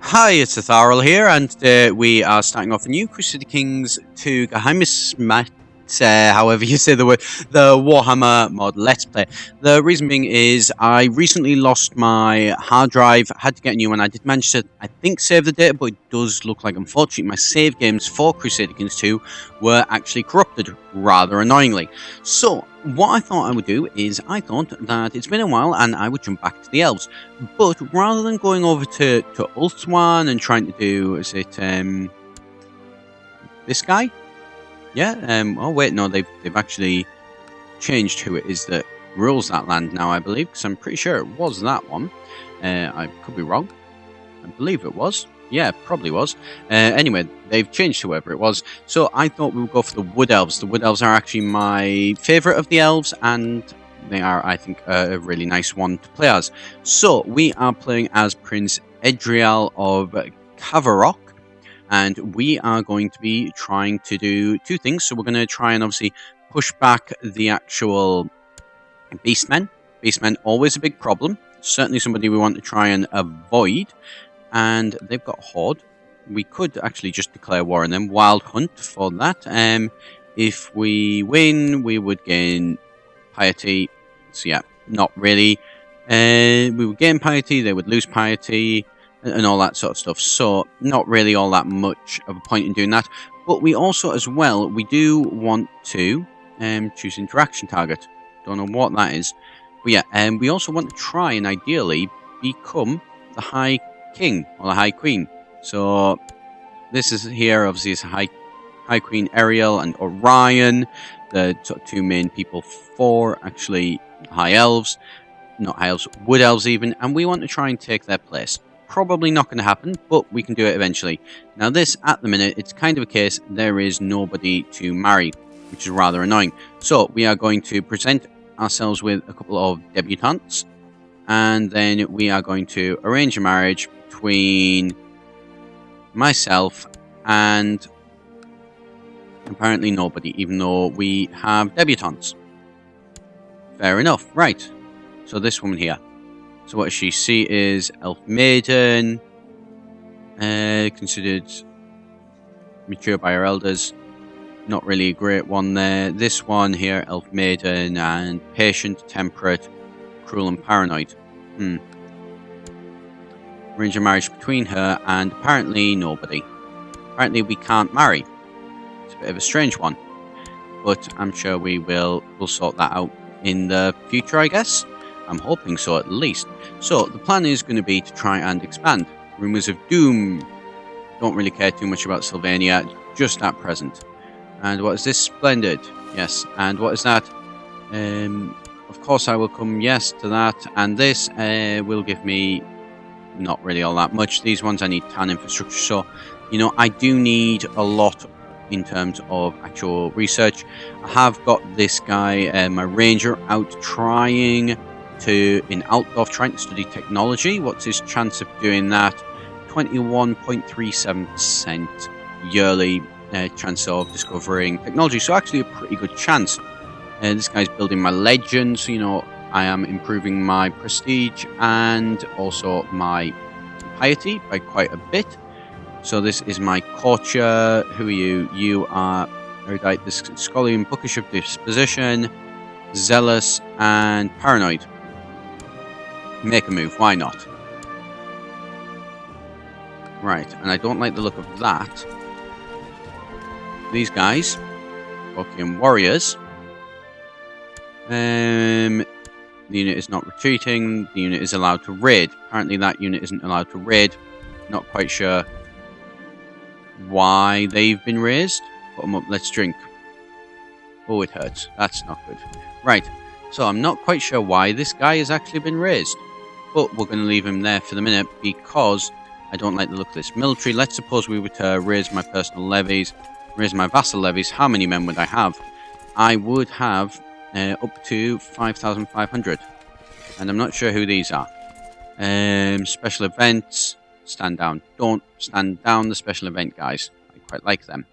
Hi, it's Etharal here, and we are starting off a new Crusader Kings 2 Geheimnisnacht, however you say the word, the Warhammer mod Let's Play. The reason being is I recently lost my hard drive, had to get a new one. I did manage to, I think, save the data, but it does look like, unfortunately, my save games for Crusader Kings 2 were actually corrupted, rather annoyingly. So, what I thought I would do is, I thought that it's been a while and I would jump back to the elves. But rather than going over to Ulthuan and trying to do, is it this guy? Yeah. Oh wait, no, they've actually changed who it is that rules that land now, I believe, because I'm pretty sure it was that one. I could be wrong. I believe it was. Yeah, probably was. Anyway, they've changed whoever it was. So I thought we would go for the Wood Elves. The Wood Elves are actually my favourite of the elves, and they are, I think, a really nice one to play as. So we are playing as Prince Etharal of Kavarok, and we are going to be trying to do two things. So we're going to try and obviously push back the actual beastmen. Beastmen, always a big problem. Certainly somebody we want to try and avoid. And they've got a horde. We could actually just declare war on them. Wild hunt for that. If we win, we would gain piety. So yeah, not really. We would gain piety, they would lose piety, and all that sort of stuff. So not really all that much of a point in doing that. But we also, as well, we do want to choose interaction target. Don't know what that is. But yeah, we also want to try and ideally become the High King or the High Queen. So this is here, obviously, is High Queen Ariel and Orion, the sort of two main people for actually High Elves, not High Elves, Wood Elves even, and we want to try and take their place. Probably not going to happen, but we can do it eventually. Now this, at the minute, it's kind of a case there is nobody to marry, which is rather annoying. So we are going to present ourselves with a couple of debutantes, and then we are going to arrange a marriage between myself and apparently nobody, even though we have debutantes. Fair enough. Right. So this woman here. So what she? She is elf maiden, considered mature by her elders. Not really a great one there. This one here, elf maiden and patient, temperate, cruel and paranoid. Arrange a marriage between her and apparently nobody. Apparently we can't marry. It's a bit of a strange one, but I'm sure we'll sort that out in the future, I guess. I'm hoping so, at least. So the plan is going to be to try and expand. Rumors of Doom. Don't really care too much about Sylvania just at present. And what is this? Splendid. Yes. And what is that? Of course I will come yes to that. And this will give me not really all that much. These ones I need town infrastructure, so you know, I do need a lot in terms of actual research. I have got this guy, my ranger, out trying to in Altdorf, trying to study technology. What's his chance of doing that? 21.37% yearly chance of discovering technology, so actually a pretty good chance. This guy's building my legend, so you know, I am improving my prestige and also my piety by quite a bit. So this is my courtier. Who are you? You are erudite, this scholarly and bookish of disposition, zealous and paranoid. Make a move, why not? Right, and I don't like the look of that. These guys, fucking warriors. The unit is not retreating. The unit is allowed to raid. Apparently that unit isn't allowed to raid. Not quite sure why they've been raised. Put them up. Let's drink. Oh, it hurts. That's not good. Right. So I'm not quite sure why this guy has actually been raised. But we're going to leave him there for the minute because I don't like the look of this. Military. Let's suppose we were to raise my personal levies. Raise my vassal levies. How many men would I have? I would have up to 5,500, and I'm not sure who these are. Special events, stand down. Don't stand down, the special event guys. I quite like them,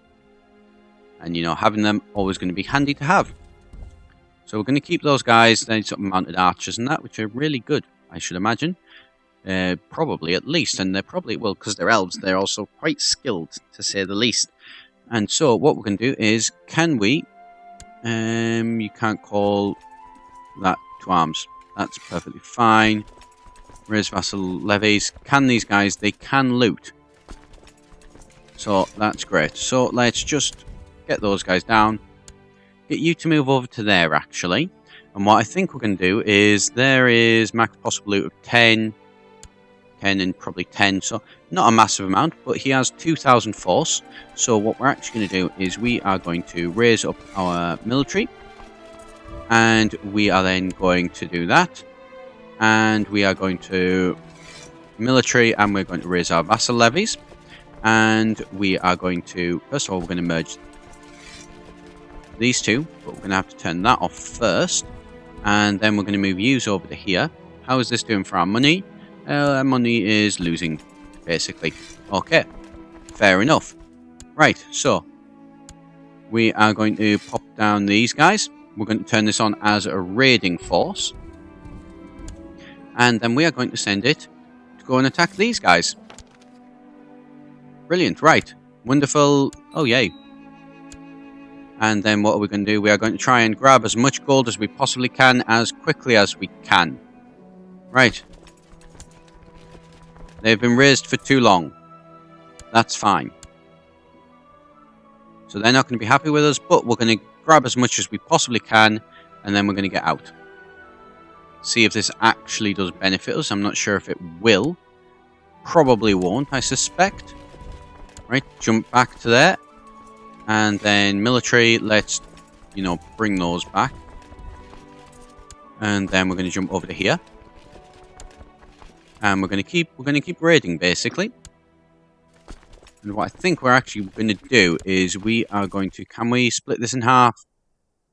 and you know, having them always going to be handy to have. So we're going to keep those guys. They're sort of mounted archers and that, which are really good, I should imagine. Probably, at least, and they probably will, because they're elves. They're also quite skilled, to say the least. And so, what we're going to do is, can we... you can't call that to arms. That's perfectly fine. Raise vassal levies. Can these guys... They can loot. So, that's great. So, let's just get those guys down. Get you to move over to there, actually. And what I think we're going to do is, there is max possible loot of 10... 10 and probably 10, so not a massive amount, but he has 2,000 force. So what we're actually going to do is we are going to raise up our military, and we are then going to do that, and we are going to military, and we're going to raise our vassal levies, and we are going to, first of all, we're going to merge these two, but we're going to have to turn that off first, and then we're going to move yous over to here. How is this doing for our money? Our money is losing, basically. Okay, fair enough. Right, so we are going to pop down these guys. We're going to turn this on as a raiding force. And then we are going to send it to go and attack these guys. Brilliant, right. Wonderful. Oh, yay. And then what are we going to do? We are going to try and grab as much gold as we possibly can, as quickly as we can. Right. They've been raised for too long. That's fine. So they're not going to be happy with us, but we're going to grab as much as we possibly can, and then we're going to get out. See if this actually does benefit us. I'm not sure if it will. Probably won't, I suspect. Right, jump back to there. And then military, let's, bring those back. And then we're going to jump over to here. And we're going to keep raiding, basically. And what I think we're actually going to do is we are going to... Can we split this in half?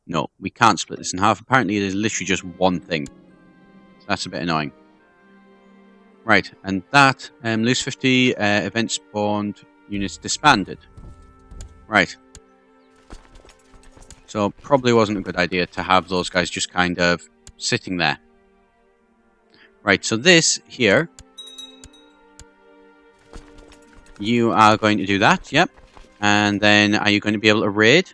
No, we can't split this in half. Apparently it is literally just one thing. So that's a bit annoying. Right, and that, lose 50 event spawned units disbanded. Right. So probably wasn't a good idea to have those guys just kind of sitting there. Right, so this here, you are going to do that, yep. And then are you going to be able to raid?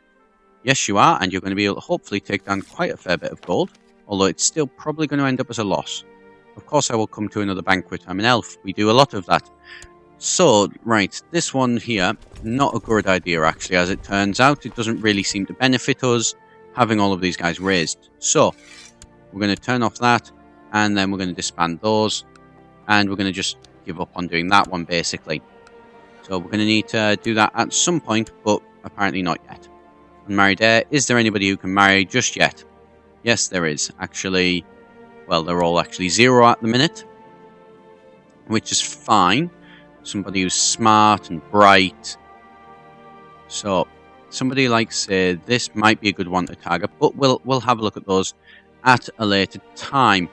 Yes, you are, and you're going to be able to hopefully take down quite a fair bit of gold, although it's still probably going to end up as a loss. Of course, I will come to another banquet. I'm an elf. We do a lot of that. So, right, this one here, not a good idea, actually, as it turns out. It doesn't really seem to benefit us having all of these guys raised. So, we're going to turn off that. And then we're going to disband those. And we're going to just give up on doing that one, basically. So we're going to need to do that at some point, but apparently not yet. Unmarried heir. Is there anybody who can marry just yet? Yes, there is. Actually, well, they're all actually 0 at the minute. Which is fine. Somebody who's smart and bright. So, somebody like, say, this might be a good one to target. But we'll have a look at those at a later time.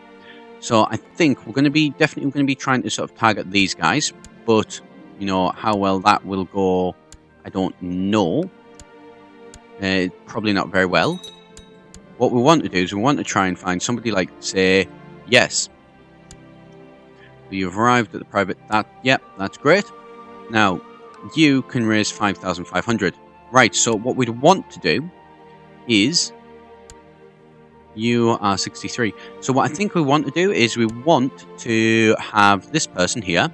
So I think we're going to be definitely trying to sort of target these guys, but how well that will go, I don't know. Probably not very well. What we want to do is we want to try and find somebody like, say, yes. You've arrived at the private. Yep, that's great. Now you can raise 5,500. Right. So what we'd want to do is. You are 63. So what I think we want to do is we want to have this person here.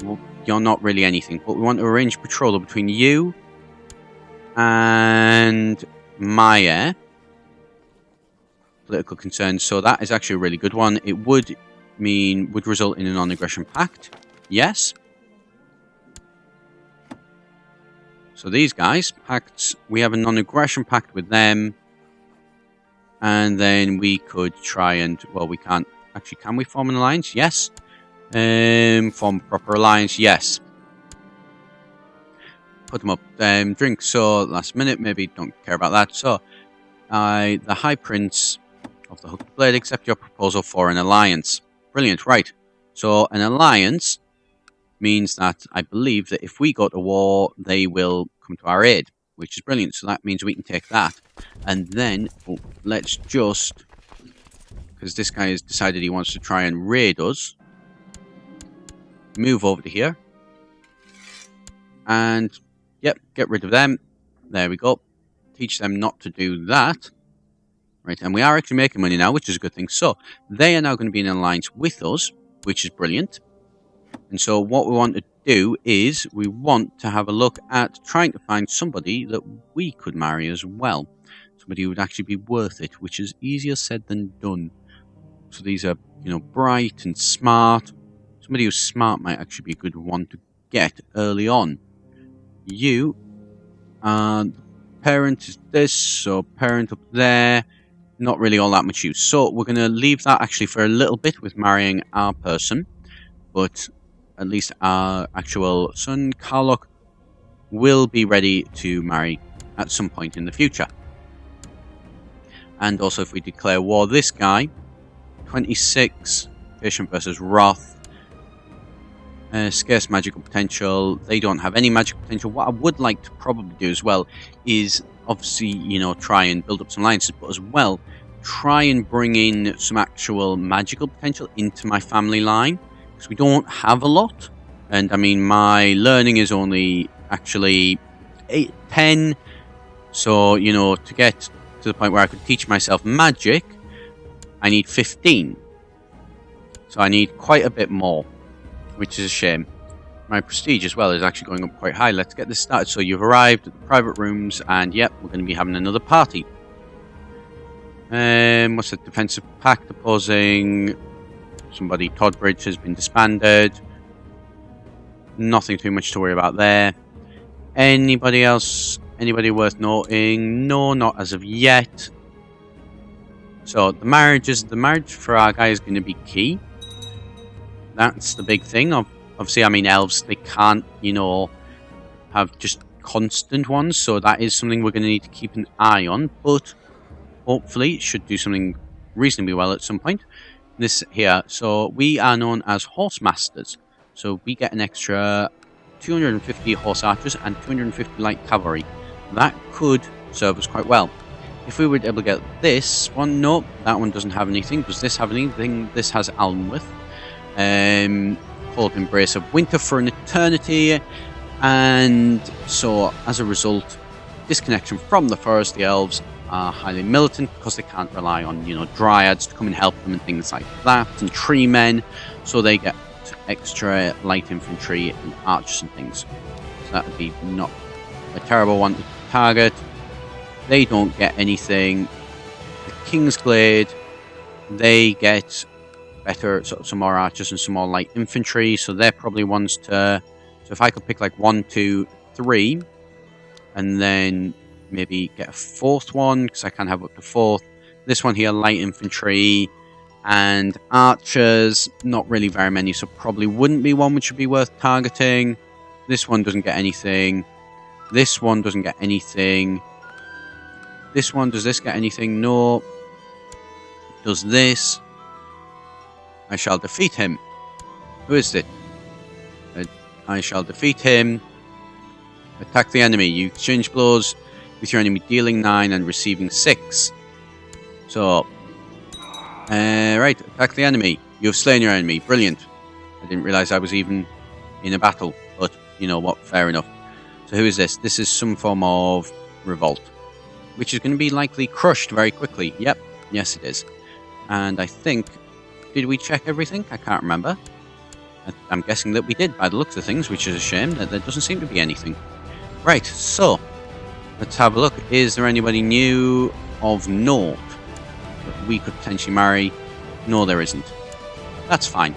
Well, you're not really anything, but we want to arrange patrol between you and my heir. Political concerns. So that is actually a really good one. It would result in a non-aggression pact. Yes. So these guys, pacts, we have a non-aggression pact with them. And then we could try and, well, we can't, actually, can we form an alliance? Yes. Form a proper alliance? Yes. Put them up. Drink, so last minute, maybe don't care about that. So, the High Prince of the Hooked Blade, accept your proposal for an alliance. Brilliant, right. So, an alliance means that I believe that if we go to war, they will come to our aid, which is brilliant. So that means we can take that. And then, let's just... Because this guy has decided he wants to try and raid us. move over to here. And, yep, get rid of them. There we go. Teach them not to do that. Right, and we are actually making money now, which is a good thing. So, they are now going to be in alliance with us, which is brilliant. And so, what we want to do is, we want to have a look at trying to find somebody that we could marry as well. Somebody who would actually be worth it, which is easier said than done. So, these are, you know, bright and smart. Somebody who's smart might actually be a good one to get early on. You, parent is this, so parent up there. Not really all that much use. So we're going to leave that actually for a little bit with marrying our person. But at least our actual son, Karluk, will be ready to marry at some point in the future. And also if we declare war, this guy, 26, patient versus wrath, scarce magical potential. They don't have any magical potential. What I would like to probably do as well is obviously, you know, try and build up some alliances, but as well, try and bring in some actual magical potential into my family line, because we don't have a lot. And I mean, my learning is only actually 10, so, you know, to get to the point where I could teach myself magic, I need 15. So I need quite a bit more, which is a shame. My prestige as well is actually going up quite high. Let's get this started. So you've arrived at the private rooms, and yep, we're going to be having another party. What's the defensive pact opposing? Somebody, Toddbridge, has been disbanded. Nothing too much to worry about there. Anybody else? Anybody worth noting? No, not as of yet. So the marriage for our guy is going to be key. That's the big thing. Obviously, I mean, elves, they can't, you know, have just constant ones, so that is something we're going to need to keep an eye on, but hopefully it should do something reasonably well at some point. This here, so we are known as horse masters, so we get an extra 250 horse archers and 250 light cavalry. That could serve us quite well. If we were able to get this one, no, that one doesn't have anything. Does this have anything? This has Alnwith. Called Embrace of Winter for an eternity, and so as a result, disconnection from the forest. The elves are highly militant because they can't rely on, you know, dryads to come and help them and things like that, and tree men, so they get extra light infantry and archers and things. So that would be not a terrible one to target. They don't get anything. The Kingsglade, they get better, sort of some more archers and some more light infantry, so they're probably ones to. So if I could pick like 1, 2, 3, and then maybe get a fourth one, because I can have up to 4th. This one here, light infantry and archers, not really very many, so probably wouldn't be one which would be worth targeting. This one doesn't get anything. This one doesn't get anything. This one, does this get anything? No. Does this? I shall defeat him. Who is it? I shall defeat him. Attack the enemy. You exchange blows with your enemy, dealing 9 and receiving 6. So, right, attack the enemy. You have slain your enemy. Brilliant. I didn't realise I was even in a battle, but you know what? Fair enough. So who is this? This is some form of revolt, which is going to be likely crushed very quickly. Yep, yes it is. And I think, did we check everything? I can't remember. I'm guessing that we did by the looks of things, which is a shame that there doesn't seem to be anything. Right, so let's have a look. Is there anybody new of note that we could potentially marry? No, there isn't. That's fine.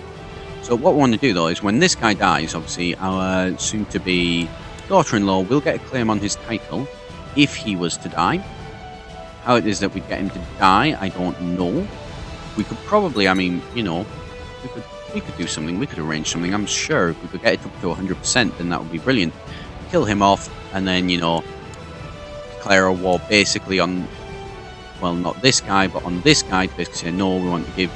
So what we want to do though is when this guy dies, obviously our soon-to-be daughter-in-law will get a claim on his title if he was to die. How it is that we'd get him to die, I don't know. We could probably, I mean, you know, we could do something, we could arrange something. I'm sure if we could get it up to 100%, then that would be brilliant. Kill him off, and then, you know, declare a war basically on, well, not this guy, but on this guy, to basically say, no, we want to give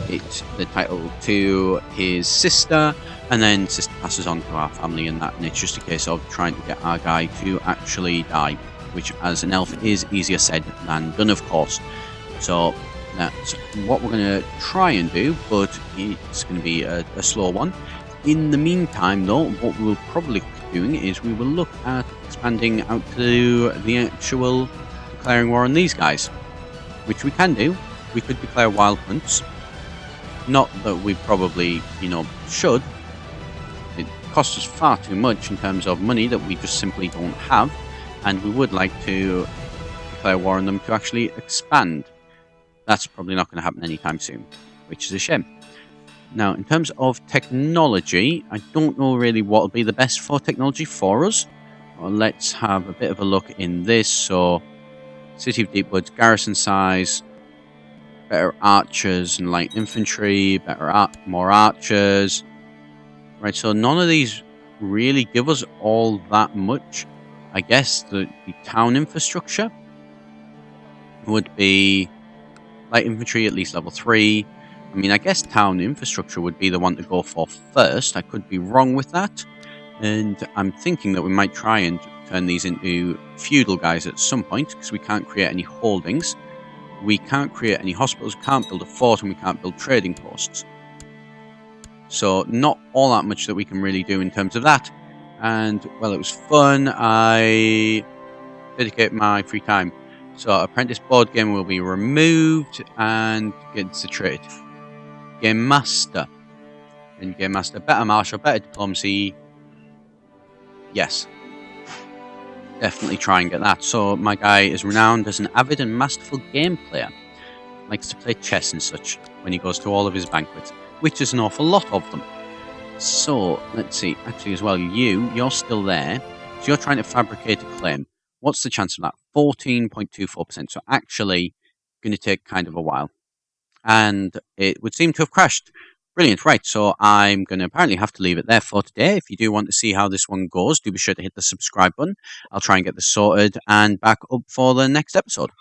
it the title to his sister, and then sister passes on to our family and that, and it's just a case of trying to get our guy to actually die, which as an elf is easier said than done, of course. So that's what we're going to try and do, but it's going to be a slow one. In the meantime, though, what we'll probably be doing is we will look at expanding out to the actual declaring war on these guys, which we can do. We could declare wild hunts. Not that we probably, should. It costs us far too much in terms of money that we just simply don't have, and we would like to declare war on them to actually expand. That's probably not going to happen anytime soon, which is a shame. Now, in terms of technology, I don't know really what will be the best for technology for us. Well, let's have a bit of a look in this. So, City of Deepwoods, garrison size, better archers and light infantry, more archers. Right, so none of these really give us all that much. I guess the town infrastructure would be light infantry at least level 3. I mean, I guess town infrastructure would be the one to go for first. I could be wrong with that. And I'm thinking that we might try and turn these into feudal guys at some point, because we can't create any holdings. We can't create any hospitals, can't build a fort, and we can't build trading posts. So not all that much that we can really do in terms of that. And, well, it was fun. I dedicate my free time. So apprentice board game will be removed and gets the trade. Game master. And game master, better martial, better diplomacy. Yes. Definitely try and get that. So my guy is renowned as an avid and masterful game player. Likes to play chess and such when he goes to all of his banquets, which is an awful lot of them. So, let's see. Actually, as well, you're still there. So you're trying to fabricate a claim. What's the chance of that? 14.24%. So actually, going to take kind of a while. And it would seem to have crashed. Brilliant. Right, so I'm going to apparently have to leave it there for today. If you do want to see how this one goes, do be sure to hit the subscribe button. I'll try and get this sorted and back up for the next episode.